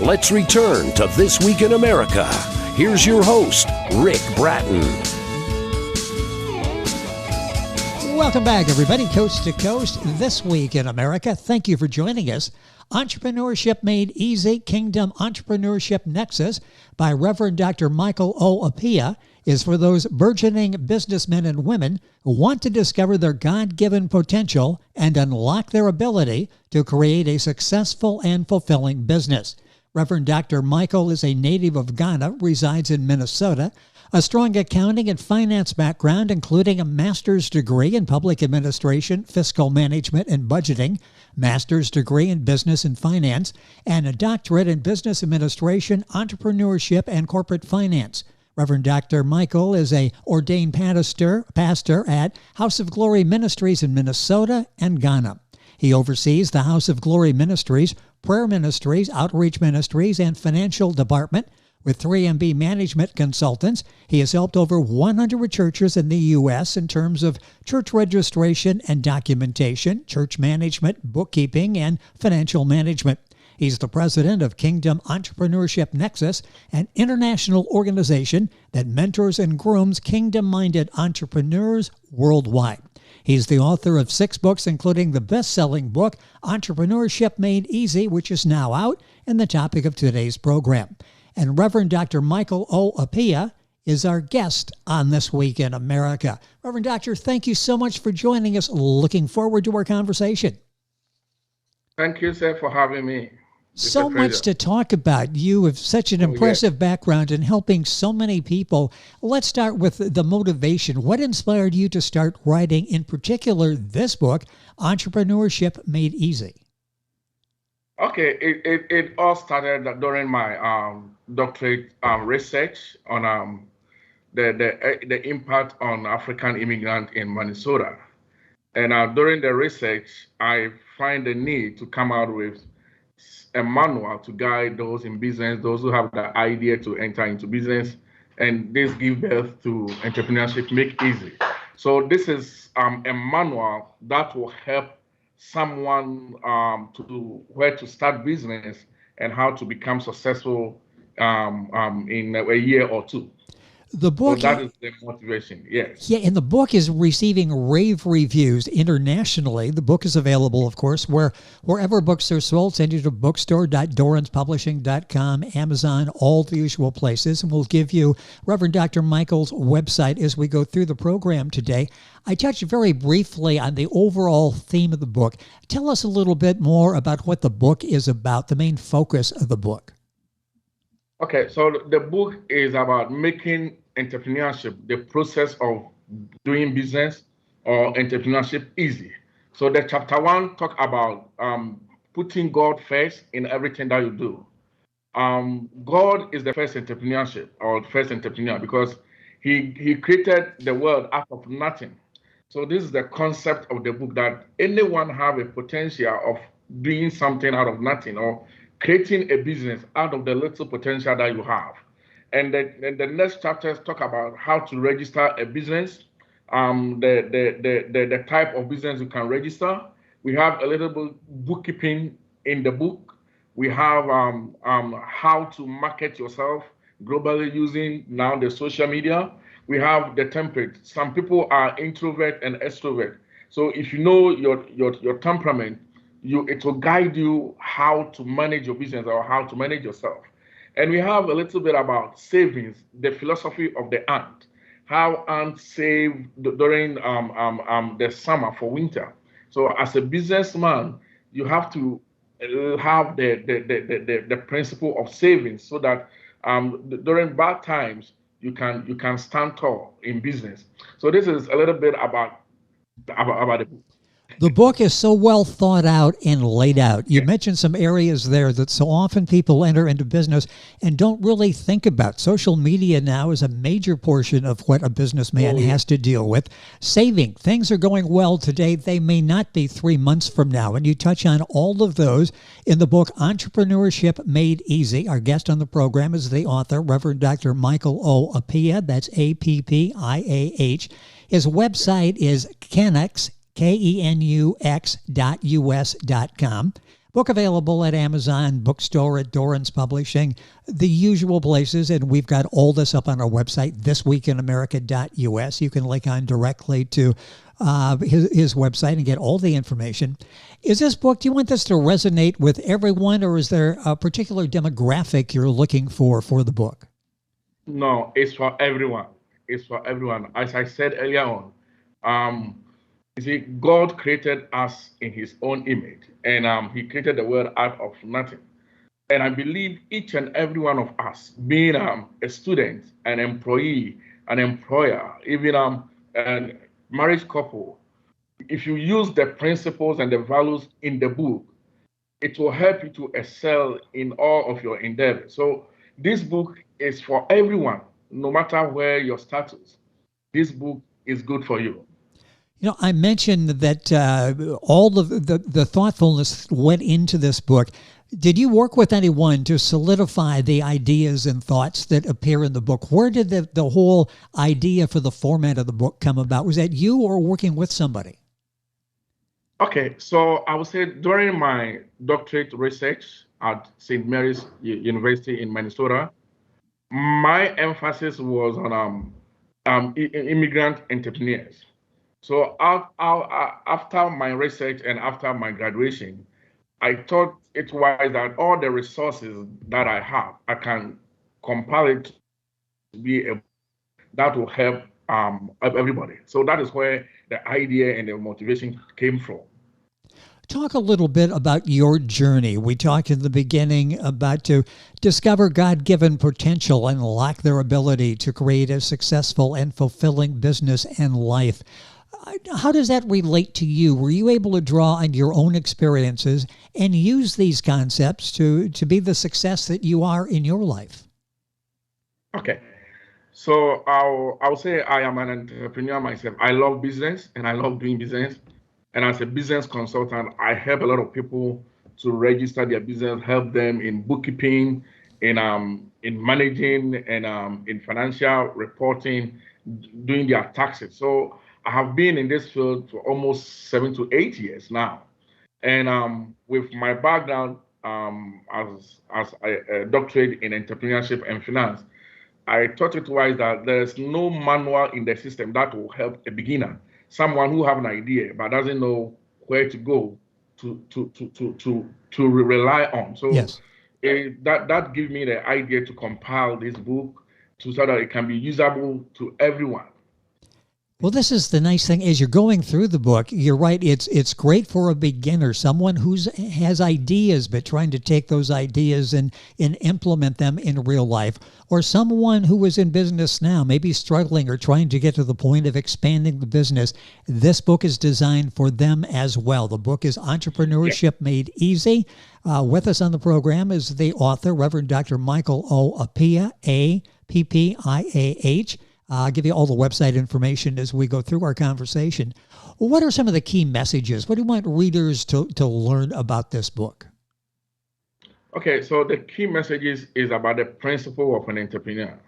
Let's return to This Week in America. Here's your host, Rick Bratton. Welcome back, everybody, coast to coast, This Week in America. Thank you for joining us. Entrepreneurship Made Easy, Kingdom Entrepreneurship Nexus by Rev Dr. Michael O. Appiah is for those burgeoning businessmen and women who want to discover their God-given potential and unlock their ability to create a successful and fulfilling business. Rev Dr. Michael is a native of Ghana, resides in Minnesota, a strong accounting and finance background, including a master's degree in public administration, fiscal management, and budgeting, master's degree in business and finance, and a doctorate in business administration, entrepreneurship, and corporate finance. Rev Dr. Michael is an ordained pastor at House of Glory Ministries in Minnesota and Ghana. He oversees the House of Glory Ministries, prayer ministries, outreach ministries, and financial department. With 3MB Management Consultants, he has helped over 100 churches in the U.S. in terms of church registration and documentation, church management, bookkeeping, and financial management. He's the president of Kingdom Entrepreneurship Nexus, an international organization that mentors and grooms kingdom-minded entrepreneurs worldwide. He's the author of 6 books, including the best-selling book, Entrepreneurship Made Easy, which is now out and the topic of today's program. And Rev Dr. Michael O. Appiah is our guest on This Week in America. Rev Doctor, thank you so much for joining us. Looking forward to our conversation. Thank you, sir, for having me. So much to talk about. You have such an impressive background in helping so many people. Let's start with the motivation. What inspired you to start writing, in particular, this book, Entrepreneurship Made Easy? Okay, it all started during my doctorate research on the impact on African immigrants in Minnesota. And during the research, I find the need to come out with a manual to guide those in business, those who have the idea to enter into business, and this give birth to Entrepreneurship Make Easy. So this is a manual that will help someone to where to start business and how to become successful in a year or two. The book, so that is the motivation, yes. Yeah, and the book is receiving rave reviews internationally. The book is available, of course, wherever books are sold. Send you to bookstore.doranspublishing.com, Amazon, all the usual places. And we'll give you Rev Dr. Michael's website as we go through the program today. I touched very briefly on the overall theme of the book. Tell us a little bit more about what the book is about, the main focus of the book. Okay, so the book is about making entrepreneurship, the process of doing business or entrepreneurship, easy. So the chapter 1 talk about putting God first in everything that you do. God is the first entrepreneurship or first entrepreneur because he created the world out of nothing. So this is the concept of the book, that anyone have a potential of doing something out of nothing or creating a business out of the little potential that you have. And the next chapters talk about how to register a business, the type of business you can register. We have a little bit bookkeeping in the book. We have how to market yourself globally using now the social media. We have the template. Some people are introvert and extrovert. So if you know your temperament, it will guide you how to manage your business or how to manage yourself. And we have a little bit about savings, the philosophy of the ant, how ants save during the summer for winter. So as a businessman, you have to have the principle of savings so that during bad times you can stand tall in business. So this is a little bit about the book. The book is so well thought out and laid out. You mentioned some areas there that so often people enter into business and don't really think about. Social media now is a major portion of what a businessman has to deal with. Saving. Things are going well today. They may not be 3 months from now. And you touch on all of those in the book, Entrepreneurship Made Easy. Our guest on the program is the author, Rev Dr. Michael O. Appiah. That's Appiah. His website is Kenux, KENUX.US.com. Book available at Amazon, bookstore, at Doran's Publishing, the usual places. And we've got all this up on our website, thisweekinamerica.us. You can link on directly to his website and get all the information. Is this book, do you want this to resonate with everyone, or is there a particular demographic you're looking for the book? No, it's for everyone. It's for everyone. As I said earlier on, you see, God created us in his own image, and he created the world out of nothing. And I believe each and every one of us, being a student, an employee, an employer, even a marriage couple, if you use the principles and the values in the book, it will help you to excel in all of your endeavors. So this book is for everyone, no matter where your status. This book is good for you. You know, I mentioned that all of the thoughtfulness went into this book. Did you work with anyone to solidify the ideas and thoughts that appear in the book? Where did the whole idea for the format of the book come about? Was that you or working with somebody? Okay, so I would say during my doctorate research at St. Mary's University in Minnesota, my emphasis was on immigrant entrepreneurs. So after my research and after my graduation, I thought it wise that all the resources that I have, I can compile it to be that will help everybody. So that is where the idea and the motivation came from. Talk a little bit about your journey. We talked in the beginning about to discover God-given potential and unlock their ability to create a successful and fulfilling business and life. How does that relate to you? Were you able to draw on your own experiences and use these concepts to be the success that you are in your life? Okay. So I'll say I am an entrepreneur myself. I love business and I love doing business. And as a business consultant, I help a lot of people to register their business, help them in bookkeeping, in managing, and in financial reporting, doing their taxes. So I have been in this field for almost 7 to 8 years now. And with my background as a doctorate in entrepreneurship and finance, I thought it wise that there's no manual in the system that will help a beginner, someone who have an idea but doesn't know where to go to rely on. So yes. That gives me the idea to compile this book so that it can be usable to everyone. Well, this is the nice thing. As you're going through the book, you're right. It's great for a beginner, someone who has ideas but trying to take those ideas and implement them in real life, or someone who is in business now, maybe struggling or trying to get to the point of expanding the business. This book is designed for them as well. The book is Entrepreneurship Made Easy. With us on the program is the author, Rev Dr. Michael O. Appiah, Appiah. I'll give you all the website information as we go through our conversation. What are some of the key messages? What do you want readers to learn about this book? Okay, so the key messages is about the principle of an entrepreneur.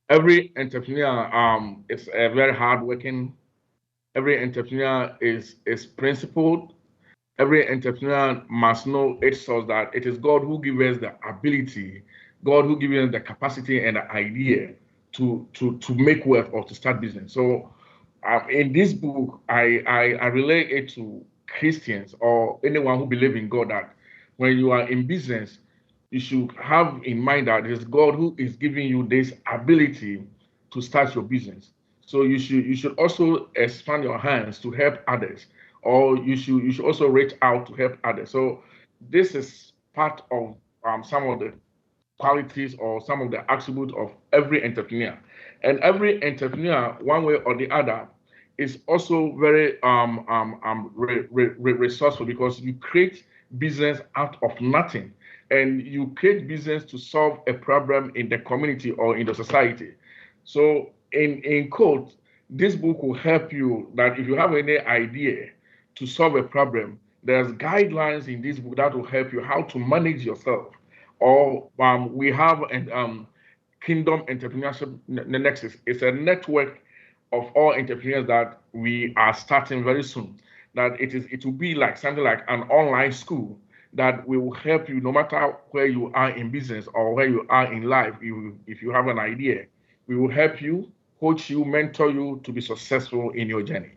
Every entrepreneur is a very hardworking. Every entrepreneur is principled. Every entrepreneur must know its source, that it is God who gives us the ability, God who gives us the capacity and the idea to make wealth or to start business. So in this book, I relate it to Christians or anyone who believes in God, that when you are in business, you should have in mind that it is God who is giving you this ability to start your business. So you should also expand your hands to help others, or you should also reach out to help others. So this is part of some of the qualities or some of the attributes of every entrepreneur. And every entrepreneur, one way or the other, is also very resourceful, because you create business out of nothing, and you create business to solve a problem in the community or in the society. So in quote, this book will help you that if you have any idea to solve a problem, there's guidelines in this book that will help you how to manage yourself. Or we have Kingdom Entrepreneurship Nexus. It's a network of all entrepreneurs that we are starting very soon. That it will be like something like an online school that we will help you no matter where you are in business or where you are in life. If you have an idea, we will help you, coach you, mentor you to be successful in your journey.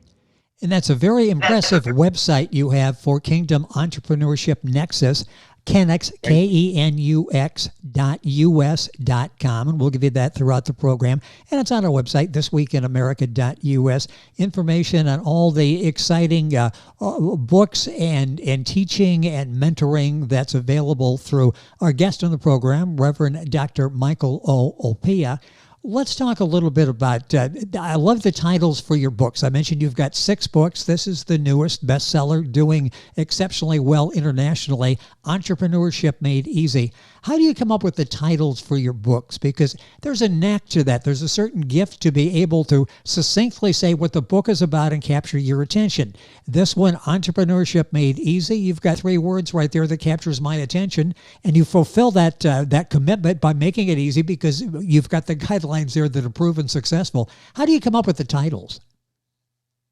And that's a very impressive website you have for Kingdom Entrepreneurship Nexus, Kenux, KENUX.US.com. And we'll give you that throughout the program. And it's on our website, thisweekinamerica.us. Information on all the exciting books and teaching and mentoring that's available through our guest on the program, Reverend Dr. Michael O. Appiah. Let's talk a little bit about, I love the titles for your books. I mentioned you've got 6 books. This is the newest bestseller, doing exceptionally well internationally, Entrepreneurship Made Easy. How do you come up with the titles for your books? Because there's a knack to that. There's a certain gift to be able to succinctly say what the book is about and capture your attention. This one, Entrepreneurship Made Easy, you've got 3 words right there that captures my attention, and you fulfill that commitment by making it easy because you've got the guidelines there that are proven successful. How do you come up with the titles?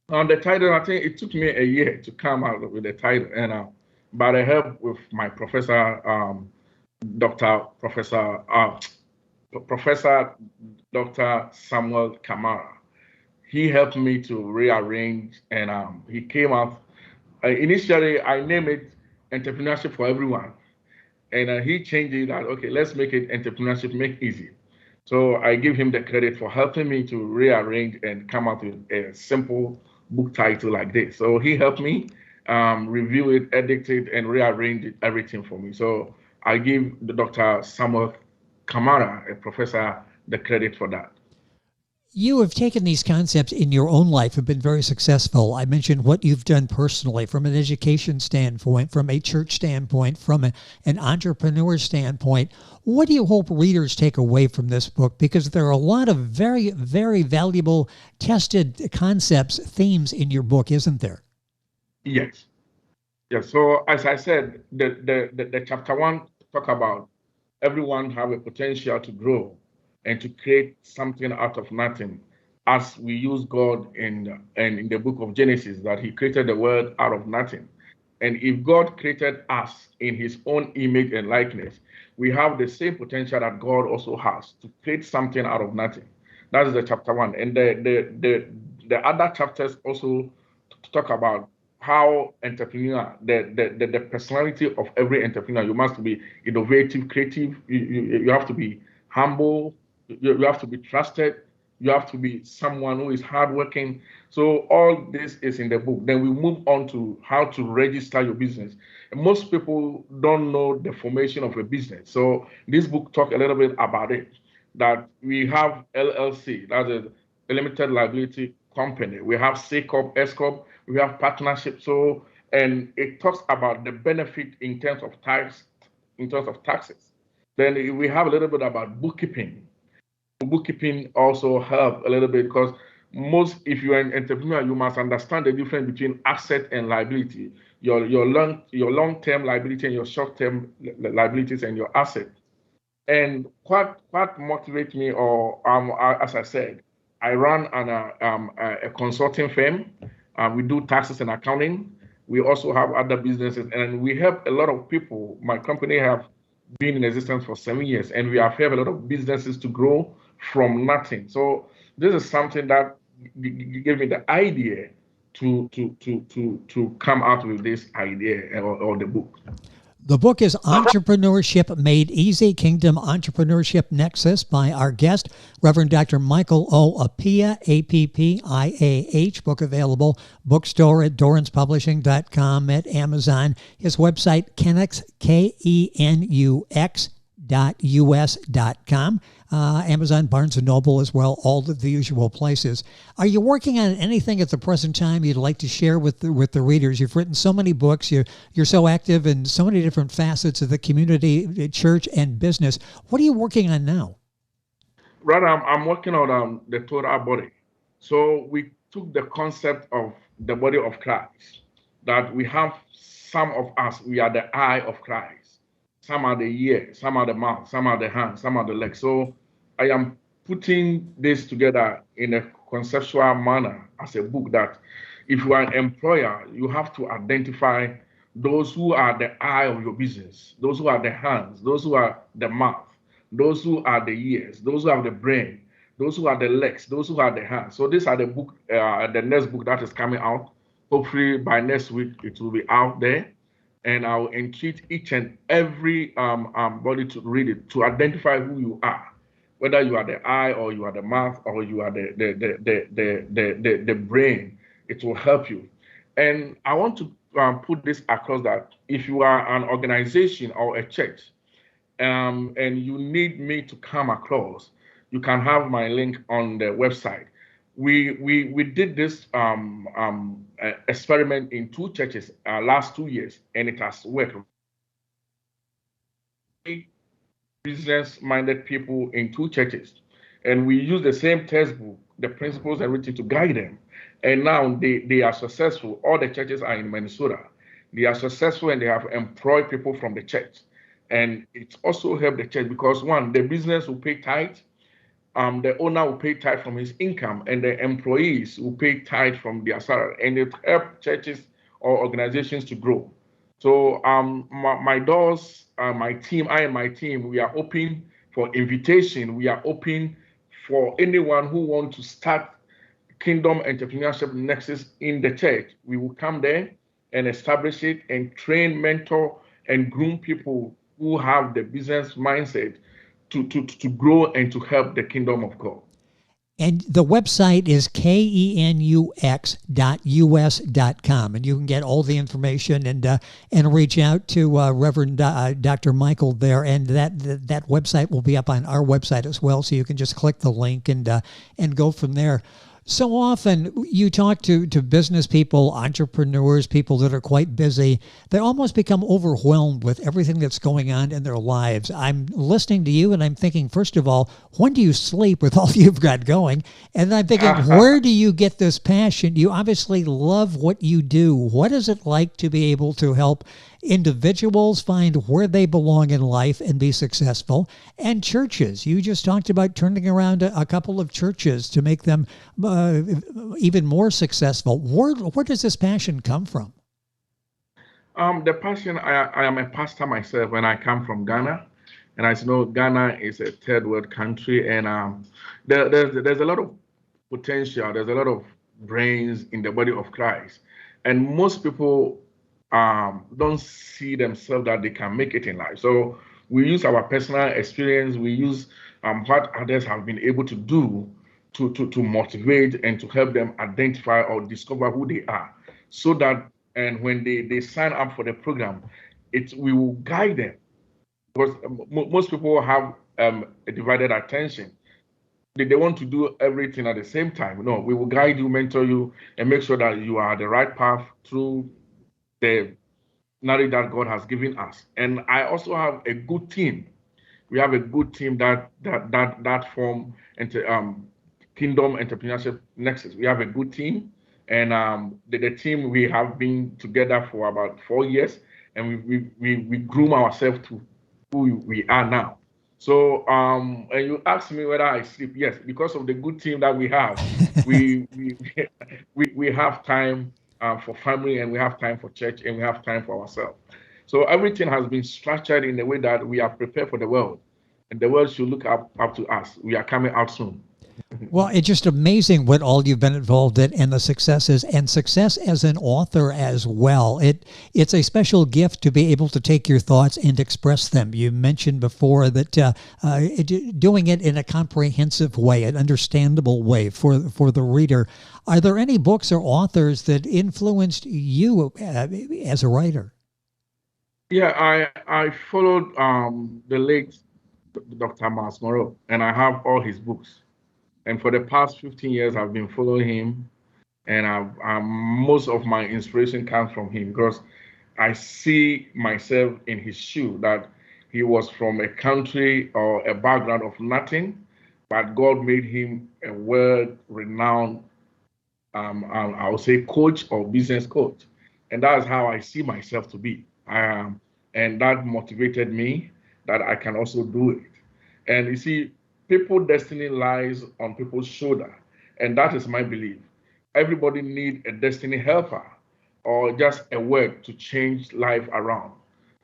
On the title, I think it took me a year to come out with the title, and by the help with my professor, Professor Dr. Samuel Kamara. He helped me to rearrange, and he came out. Initially, I named it Entrepreneurship for Everyone, and he changed it that, okay, let's make it Entrepreneurship Make Easy. So I give him the credit for helping me to rearrange and come out with a simple book title like this. So he helped me review it, edit it, and rearrange everything for me. So I give the Dr. Samuel Kamara, a professor, the credit for that. You have taken these concepts in your own life and been very successful. I mentioned what you've done personally from an education standpoint, from a church standpoint, from an entrepreneur standpoint. What do you hope readers take away from this book? Because there are a lot of very, very valuable tested concepts, themes in your book, isn't there? Yes. Yes. So as I said, the chapter 1 talk about everyone have a potential to grow and to create something out of nothing, as we use God in the book of Genesis, that he created the world out of nothing. And if God created us in his own image and likeness, we have the same potential that God also has to create something out of nothing. That is the chapter 1. And the other chapters also talk about how entrepreneur, the personality of every entrepreneur. You must be innovative, creative. You have to be humble. You have to be trusted. You have to be someone who is hardworking. So all this is in the book. Then we move on to how to register your business. And most people don't know the formation of a business. So this book talks a little bit about it, that we have LLC, that's a limited liability company. We have C Corp, S Corp, we have partnership. So, and it talks about the benefit in terms of taxes. Then we have a little bit about bookkeeping. Bookkeeping also help a little bit because if you're an entrepreneur, you must understand the difference between asset and liability. Your long-term liability and your short-term liabilities and your asset. And what motivates me, or as I said, I run a consulting firm. We do taxes and accounting. We also have other businesses, and we help a lot of people. My company have been in existence for 7 years, and we have helped a lot of businesses to grow from nothing. So this is something that gave me the idea to come out with this idea or the book. The book is Entrepreneurship Made Easy, Kingdom Entrepreneurship Nexus, by our guest, Reverend Dr. Michael O. Appiah, Appiah. Book available, bookstore at doranspublishing.com, at Amazon. His website, Kenux, KENUX.us.com. Amazon, Barnes & Noble as well, all of the usual places. Are you working on anything at the present time you'd like to share with the readers? You've written so many books. You're so active in so many different facets of the community, church, and business. What are you working on now? Right, I'm working on the total body. So we took the concept of the body of Christ, that we have some of us, we are the eye of Christ. Some are the ear, some are the mouth, some are the hands, some are the legs. So I am putting this together in a conceptual manner as a book that if you are an employer, you have to identify those who are the eye of your business, those who are the hands, those who are the mouth, those who are the ears, those who have the brain, those who are the legs, those who are the hands. So these are the book, the next book that is coming out. Hopefully by next week it will be out there, and I will entreat each and every body to read it, to identify who you are, whether you are the eye or you are the mouth or you are the brain. It will help you. And I want to put this across that if you are an organization or a church, and you need me to come across, you can have my link on the website. We did this experiment in 2 churches last 2 years, and it has worked. Business-minded people in 2 churches, and we use the same textbook, the principles, everything to guide them. And now they are successful. All the churches are in Minnesota. They are successful, and they have employed people from the church. And it also helped the church because, one, the business will pay tithe, the owner will pay tithe from his income, and the employees will pay tithe from their salary, and it helps churches or organizations to grow. So my doors, my team, I and my team, we are open for invitation. We are open for anyone who wants to start Kingdom Entrepreneurship Nexus in the church. We will come there and establish it and train, mentor, and groom people who have the business mindset to grow and to help the kingdom of God. And the website is kenux.us.com, and you can get all the information and reach out to Reverend Dr. Michael there, and that website will be up on our website as well, so you can just click the link and go from there. So often you talk to business people, entrepreneurs, people that are quite busy. They almost become overwhelmed with everything that's going on in their lives. I'm listening to you and I'm thinking, first of all, when do you sleep with all you've got going? And I'm thinking, where do you get this passion? You obviously love what you do. What is it like to be able to help individuals find where they belong in life and be successful? And churches, you just talked about turning around a couple of churches to make them even more successful. Where does this passion come from? The passion, I am a pastor myself, and I come from Ghana. And as you know, Ghana is a third world country, and there's a lot of potential. There's a lot of brains in the body of Christ. And most people don't see themselves that they can make it in life. So we use our personal experience, we use what others have been able to do to motivate and to help them identify or discover who they are, so that and when they sign up for the program, we will guide them, because most people have a divided attention. They want to do everything at the same time. No, we will guide you, mentor you, and make sure that you are the right path through the knowledge that God has given us. And I also have a good team. We have a good team that form into Kingdom Entrepreneurship Nexus. We have a good team, and the team, we have been together for about 4 years, and we groom ourselves to who we are now. So and you asked me whether I sleep. Yes, because of the good team that we have, we have time for family, and we have time for church, and we have time for ourselves. So everything has been structured in a way that we are prepared for the world, and the world should look up to us. We are coming out soon. Well, it's just amazing what all you've been involved in and the successes, and success as an author as well. It's a special gift to be able to take your thoughts and express them. You mentioned before that doing it in a comprehensive way, an understandable way for the reader. Are there any books or authors that influenced you as a writer? Yeah, I followed the late Dr. Miles Monroe, and I have all his books. And for the past 15 years, I've been following him, and most of my inspiration comes from him, because I see myself in his shoe, that he was from a country or a background of nothing, but God made him a world-renowned, I would say, coach or business coach. And that's how I see myself to be. And that motivated me that I can also do it. And you see, people's destiny lies on people's shoulder, and that is my belief. Everybody needs a destiny helper, or just a word to change life around.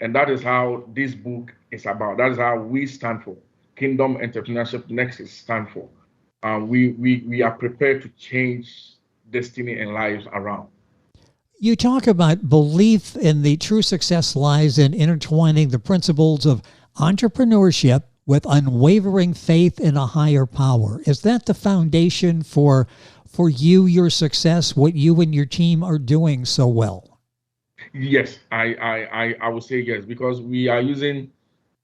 And that is how this book is about. That is how we stand for. Kingdom Entrepreneurship Nexus stand for. We are prepared to change destiny and lives around. You talk about belief in the true success lies in intertwining the principles of entrepreneurship with unwavering faith in a higher power. Is that the foundation for you, your success, what you and your team are doing so well? Yes, I would say yes, because we are using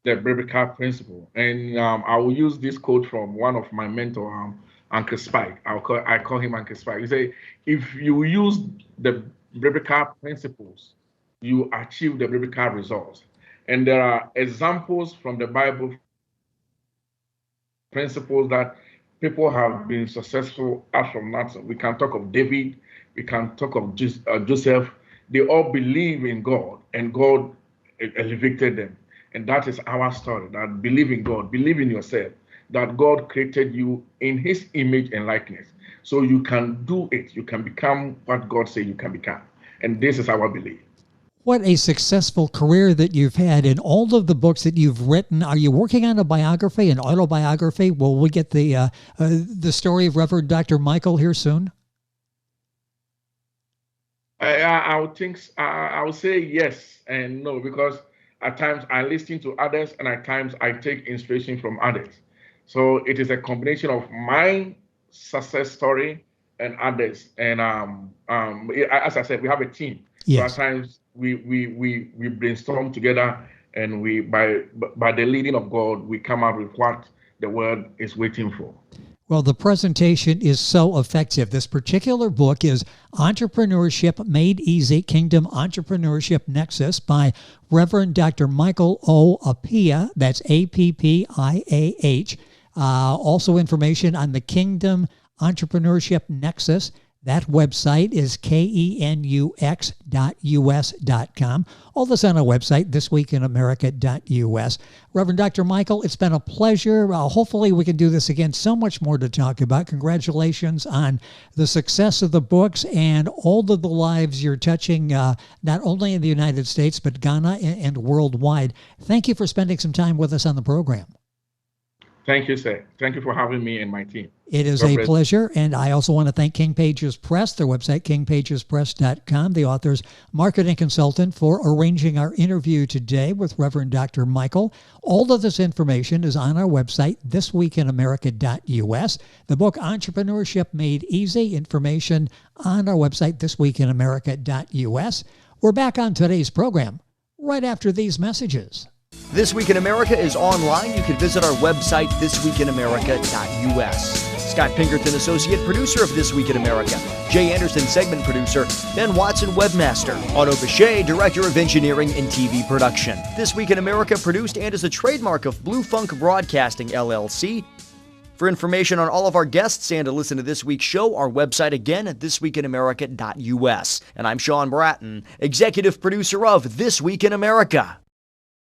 the biblical principle. And I will use this quote from one of my mentor, Uncle Spike. I call him Uncle Spike. He say, if you use the biblical principles, you achieve the biblical results. And there are examples from the Bible, principles that people have been successful out from nothing. We can talk of David, we can talk of Joseph. They all believe in God, and God elevated them. And that is our story, that believe in God, believe in yourself, that God created you in his image and likeness. So you can do it. You can become what God said you can become. And this is our belief. What a successful career that you've had in all of the books that you've written. Are you working on a biography, an autobiography? Will we get the story of Rev Dr. Michael here soon? I would think, I would say yes and no, because at times I listen to others and at times I take inspiration from others. So it is a combination of my success story and others. And as I said, we have a team. Yes. So at times we brainstorm together, and we by the leading of God, we come up with what the world is waiting for. Well, the presentation is so effective. This particular book is Entrepreneurship Made Easy, Kingdom Entrepreneurship Nexus by Rev Dr. Michael O. Appiah. That's Appiah. Also information on the Kingdom Entrepreneurship Nexus. That website is kenux.us.com. All this on our website, thisweekinamerica.us. Reverend Dr. Michael, it's been a pleasure. Hopefully we can do this again. So much more to talk about. Congratulations on the success of the books and all of the lives you're touching, not only in the United States, but Ghana and worldwide. Thank you for spending some time with us on the program. Thank you, sir. Thank you for having me and my team. It is a pleasure. And I also want to thank King Pages Press, their website, kingpagespress.com, the author's marketing consultant, for arranging our interview today with Reverend Dr. Michael. All of this information is on our website, thisweekinamerica.us. The book, Entrepreneurship Made Easy, information on our website, thisweekinamerica.us. We're back on today's program right after these messages. This Week in America is online. You can visit our website, thisweekinamerica.us. Scott Pinkerton, Associate Producer of This Week in America. Jay Anderson, Segment Producer. Ben Watson, Webmaster. Otto Bechet, Director of Engineering and TV Production. This Week in America produced and is a trademark of Blue Funk Broadcasting, LLC. For information on all of our guests and to listen to this week's show, our website again at thisweekinamerica.us. And I'm Sean Bratton, Executive Producer of This Week in America.